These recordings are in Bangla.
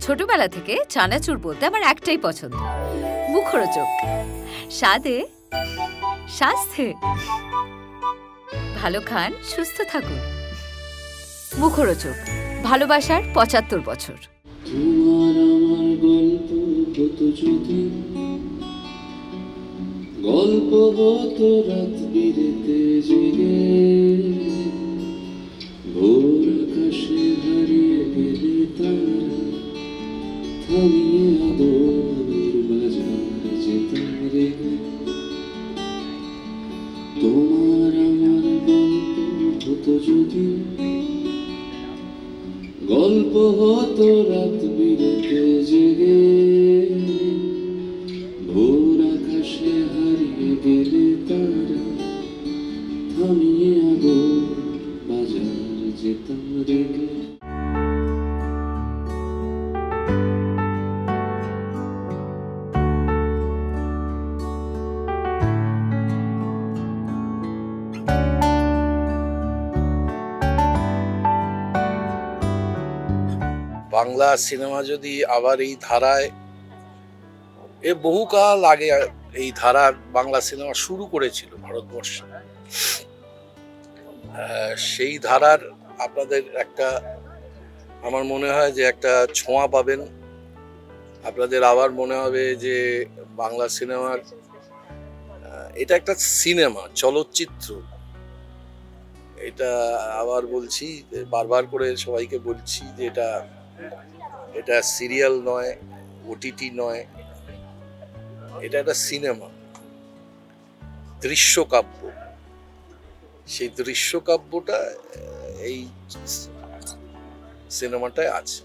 ছোটবেলা থেকে চানাচুর বলতে আমার একটাই পছন্দ, মুখরোচক, স্বাদে স্বাস্থ্যে। ভালো খান, সুস্থ থাকুন। মুখরোচক, ভালোবাসার ৭৫ বছর। গল্প হতো রাত বিরেতে জেগে, ভোর আকাশে হারিয়ে গেলে তারা, থামিয়ে আদর বাজার যেতাম রেগে। তোমার আমার গল্প হতো যদি, গল্প হতো রাত বিরেতে জেগে, ভোর আকাশে হারিয়ে গেলে তারা, থামিয়ে আদর বাজার যেতাম রেগে। বাংলা সিনেমা যদি আবার এই ধারায়, বহুকাল আগে এই ধারা বাংলা সিনেমা শুরু করেছিল ভারতবর্ষে, সেই ধারার আপনাদের একটা, আমার মনে হয় যে একটা ছোঁয়া পাবেন আপনাদের। আবার মনে হবে যে বাংলা সিনেমার এটা একটা সিনেমা, চলচ্চিত্র। এটা আবার বলছি, বারবার করে সবাইকে বলছি যে এটা সিরিয়াল নয়, ওটিটি নয়, এটা একটা সিনেমা, দৃশ্যকাব্য। সেই দৃশ্যকাব্যটা এই সিনেমাটায় আছে।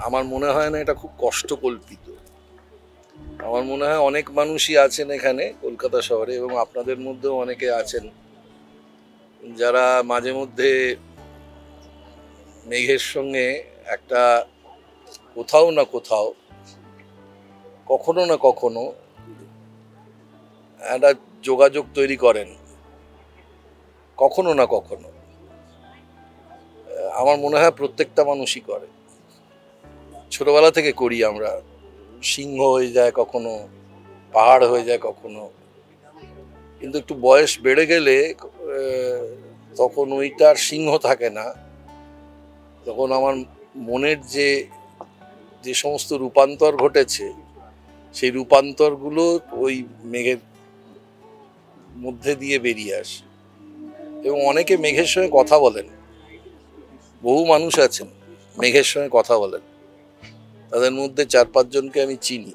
আমার মনে হয় না এটা খুব কষ্টকল্পিত। আমার মনে হয় অনেক মানুষই আছেন এখানে কলকাতা শহরে, এবং আপনাদের মধ্যেও অনেকে আছেন যারা মাঝে মধ্যে মেঘের সঙ্গে একটা কোথাও না কোথাও, কখনো না কখনো একটা যোগাযোগ তৈরি করেন, কখনো না কখনো। আমার মনে হয় প্রত্যেকটা মানুষই করে, ছোটবেলা থেকে করি আমরা। সিংহ হয়ে যায় কখনো, পাহাড় হয়ে যায় কখনো, কিন্তু একটু বয়স বেড়ে গেলে তখন ওইটার সিংহ থাকে না। তখন আমার মনের যে সমস্ত রূপান্তর ঘটেছে, সেই রূপান্তরগুলো ওই মেঘের মধ্যে দিয়ে বেরিয়ে আসে। এবং অনেকে মেঘের সঙ্গে কথা বলেন, বহু মানুষ আছেন মেঘের সঙ্গে কথা বলেন। তাদের মধ্যে ৪-৫ জনকে আমি চিনি,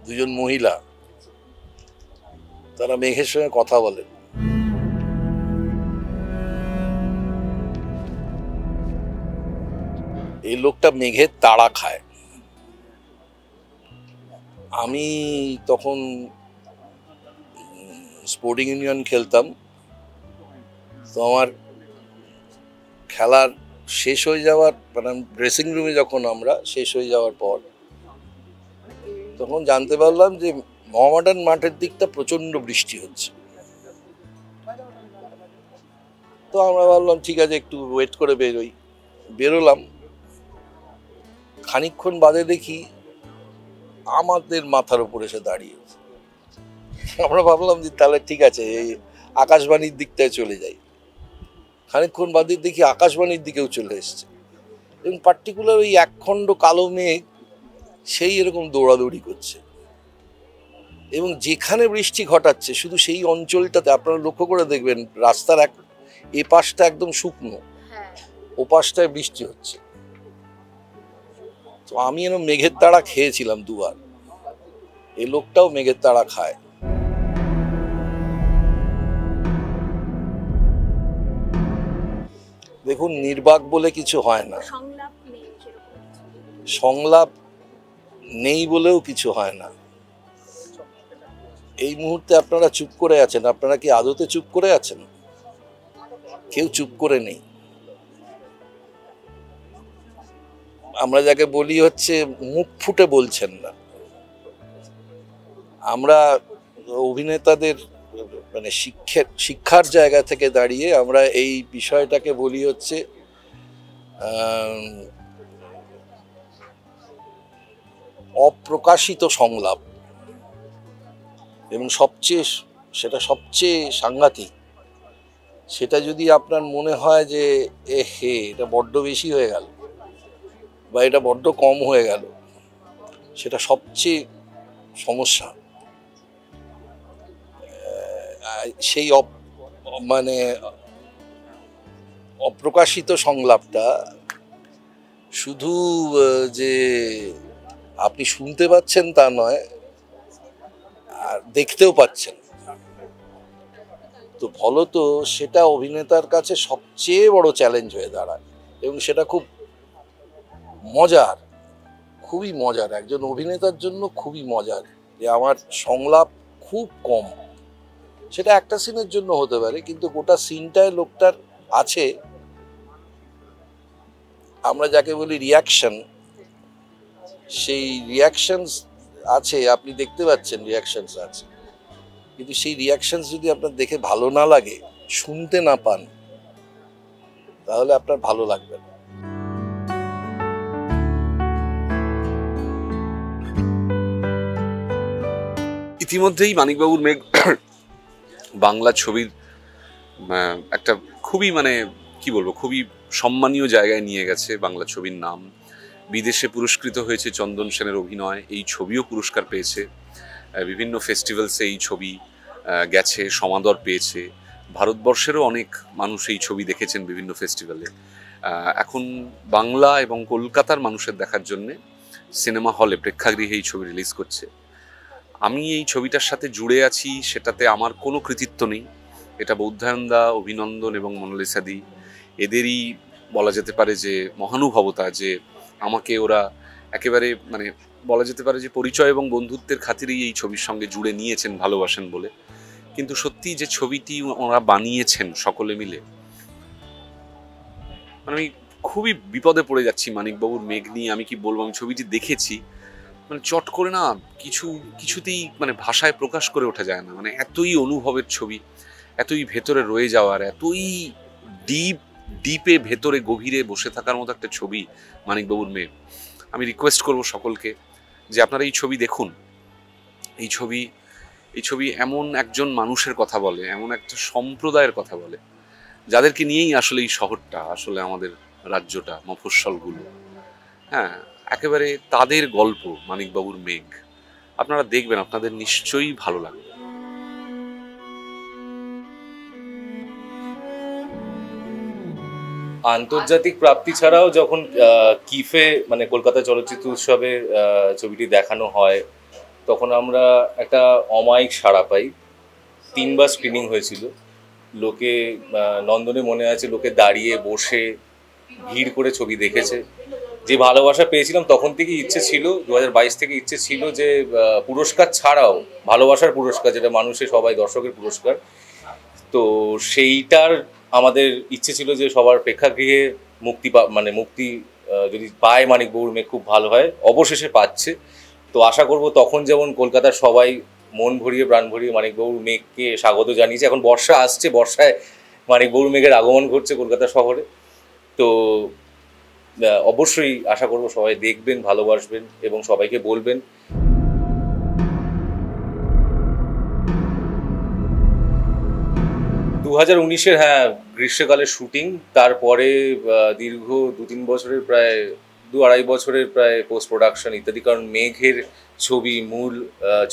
২ জন মহিলা, তারা মেঘের সঙ্গে কথা বলেন। এই লোকটা মেঘের তাড়া খায়। আমি তখন স্পোর্টিং ইউনিয়ন খেলতাম, তো আমার খেলার শেষ হয়ে যাওয়ার, মানে ড্রেসিং রুমে যখন আমরা শেষ হয়ে যাওয়ার পর, তখন জানতে পারলাম যে মোহামেডান মাঠের দিকটা প্রচন্ড বৃষ্টি হচ্ছে। তো আমরা ভাবলাম ঠিক আছে একটু ওয়েট করে বেরোলাম। খানিকক্ষণ বাদে দেখি আমাদের মাথার উপর এসে দাঁড়িয়ে। আমরা ভাবলাম যে তাহলে ঠিক আছে, এই আকাশবাণীর দিকটায় চলে যাই। খানিকক্ষণ বাদে দেখি আকাশবাণীর দিকেও চলে এসছে, এবং পার্টিকুলার ওই একখণ্ড কালো মেঘ সেই এরকম দৌড়াদৌড়ি করছে, এবং যেখানে বৃষ্টি ঘটাচ্ছে শুধু সেই অঞ্চলটাতে। আপনারা লক্ষ্য করে দেখবেন রাস্তার এ পাশটা একদম শুকনো, ও পাশটায় বৃষ্টি হচ্ছে। তো আমি এরকম মেঘের তাড়া খেয়েছিলাম ২ বার। এই লোকটাও মেঘের তাড়া খায়। দেখুন, নির্বাক বলে কিছু হয় না, সংলাপ নেই বলেও কিছু হয় না। এই মুহূর্তে আপনারা চুপ করে আছেন, আপনারা কি আদতে চুপ করে আছেন? কেউ চুপ করে নেই। আমরা যাকে বলি হচ্ছে মুখ ফুটে বলছেন না। আমরা অভিনেতাদের মানে শিক্ষার জায়গা থেকে দাঁড়িয়ে আমরা এই বিষয়টাকে বলি হচ্ছে অপ্রকাশিত সংলাপ, এবং সেটা সবচেয়ে সাংঘাতিক। সেটা যদি আপনার মনে হয় যে এটা বড্ড বেশি হয়ে গেল বা এটা বড্ড কম হয়ে গেল, সেটা সবচেয়ে সমস্যা। সেই মানে অপ্রকাশিত সংলাপটা শুধু যে আপনি শুনতে পাচ্ছেন তা নয়, আর দেখতেও পাচ্ছেন। তো ফলত সেটা অভিনেতার কাছে সবচেয়ে বড় চ্যালেঞ্জ হয়ে দাঁড়ায়, এবং সেটা খুব মজার, খুবই মজার, একজন অভিনেতার জন্য খুবই মজার যে আমার সংলাপ খুব কম। সেটা একটা সিনের জন্য হতে পারে, কিন্তু গোটা সিনটায় লোকটার আছে, আমরা যাকে বলি রিয়াকশন, সেই রিয়াকশনস আছে, আপনি দেখতে পাচ্ছেন রিয়াকশনস আছে, কিন্তু সেই রিয়াকশনস যদি আপনার দেখে ভালো না লাগে, শুনতে না পান, তাহলে আপনার ভালো লাগবে না। ইতিমধ্যেই মানিকবাবুর মেঘ বাংলা ছবির একটা খুবই মানে কি বলবো, খুবই সম্মানীয় জায়গায় নিয়ে গেছে বাংলা ছবির নাম। বিদেশে পুরস্কৃত হয়েছে চন্দন সেনের অভিনয়, এই ছবিও পুরস্কার পেয়েছে, বিভিন্ন ফেস্টিভ্যালসে এই ছবি গেছে, সমাদর পেয়েছে। ভারতবর্ষেরও অনেক মানুষ এই ছবি দেখেছেন বিভিন্ন ফেস্টিভ্যালে। এখন বাংলা এবং কলকাতার মানুষের দেখার জন্যে সিনেমা হলে, প্রেক্ষাগৃহে এই ছবি রিলিজ করছে। আমি এই ছবিটার সাথে জুড়ে আছি, সেটাতে আমার কোনো কৃতিত্ব নেই। এটা বৌদ্ধায়নদা, অভিনন্দন এবং মোনালিসাদি এদেরই বলা যেতে পারে যে মহানুভবতা, যে আমাকে ওরা একেবারে মানে বলা যেতে পারে যে পরিচয় এবং বন্ধুত্বের খাতিরেই এই ছবির সঙ্গে জুড়ে নিয়েছেন, ভালোবাসেন বলে। কিন্তু সত্যি যে ছবিটি ওরা বানিয়েছেন সকলে মিলে, মানে আমি খুবই বিপদে পড়ে যাচ্ছি মানিকবাবুর মেঘ নিয়ে। আমি কি বলবো, আমি ছবিটি দেখেছি, মানে চট করে না কিছুতেই মানে ভাষায় প্রকাশ করে ওঠা যায় না। মানে এতই অনুভবের ছবি, এতই ভেতরে রয়ে যাওয়ার, এতই ডিপে ভেতরে গভীরে বসে থাকার মতো একটা ছবি মানিকবাবুর মেঘ। আমি রিকোয়েস্ট করব সকলকে যে আপনারা এই ছবি দেখুন। এই ছবি এমন একজন মানুষের কথা বলে, এমন একটা সম্প্রদায়ের কথা বলে, যাদেরকে নিয়েই আসলে এই শহরটা, আসলে আমাদের রাজ্যটা, মফস্বলগুলো, হ্যাঁ, একেবারে তাদের গল্প মানিকবাবুর মেঘ। আপনারা দেখবেন, আপনাদের নিশ্চয়ই ভালো লাগবে। আন্তর্জাতিক প্রাপ্তি ছাড়াও যখন কিফে মানে কলকাতা চলচ্চিত্র উৎসবে ছবিটি দেখানো হয়, তখন আমরা একটা অমায়িক সাড়া পাই। 3বার স্ক্রিনিং হয়েছিল। লোকে নন্দনে মনে আছে, লোকে দাঁড়িয়ে বসে ভিড় করে ছবি দেখেছে। যে ভালোবাসা পেয়েছিলাম তখন থেকে ইচ্ছে ছিল, 2022 থেকে ইচ্ছে ছিল যে পুরস্কার ছাড়াও ভালোবাসার পুরস্কার, যেটা মানুষের সবাই দর্শকের পুরস্কার, তো সেইটার আমাদের ইচ্ছে ছিল যে সবার প্রেক্ষাগৃহে মুক্তি যদি পায় মানিকবাবুর মেঘ খুব ভালো হয়। অবশেষে পাচ্ছে। তো আশা করব তখন যেমন কলকাতার সবাই মন ভরিয়ে প্রাণ ভরিয়ে মানিকবাবুর মেঘকে স্বাগত জানিয়েছে। এখন বর্ষা আসছে, বর্ষায় মানিকবাবুর মেঘের আগমন ঘটছে কলকাতা শহরে। তো অবশ্যই আশা করব সবাই দেখবেন, ভালোবাসবেন এবং সবাইকে বলবেন। 2019-এর গ্রীষ্মকালের শুটিং, তারপরে দীর্ঘ 2-3 বছরের প্রায় 2-2.5 বছরের প্রায় পোস্ট প্রোডাকশন ইত্যাদি। কারণ মেঘের ছবি, মূল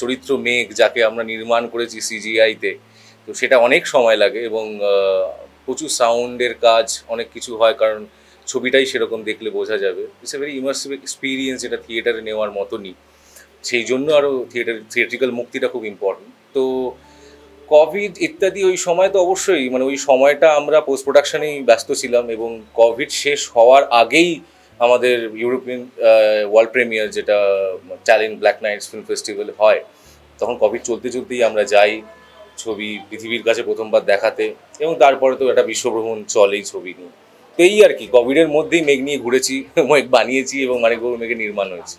চরিত্র মেঘ, যাকে আমরা নির্মাণ করেছি CGI-তে, তো সেটা অনেক সময় লাগে এবং প্রচুর সাউন্ডের কাজ, অনেক কিছু হয়, কারণ ছবিটাই সেরকম, দেখলে বোঝা যাবে। It's a very immersive experience, যেটা থিয়েটারে নেওয়ার মতনই। সেই জন্য আরও থিয়েট্রিক্যাল মুক্তিটা খুব ইম্পর্টেন্ট। তো কোভিড ইত্যাদি ওই সময় তো অবশ্যই মানে ওই সময়টা আমরা পোস্ট প্রোডাকশনেই ব্যস্ত ছিলাম, এবং কোভিড শেষ হওয়ার আগেই আমাদের ইউরোপিয়ান ওয়ার্ল্ড প্রিমিয়ার, যেটা Tallinn Black Nights Film Festival হয়, তখন কোভিড চলতেই আমরা যাই ছবি পৃথিবীর কাছে প্রথমবার দেখাতে, এবং তারপরে তো একটা বিশ্বভ্রমণ চলেই ছবি নিয়ে। তো এই আর কি, কোভিডের মধ্যেই মেঘ নিয়ে ঘুরেছি, মেঘ বানিয়েছি এবং মানিকবাবুর মেঘের নির্মাণ হয়েছে।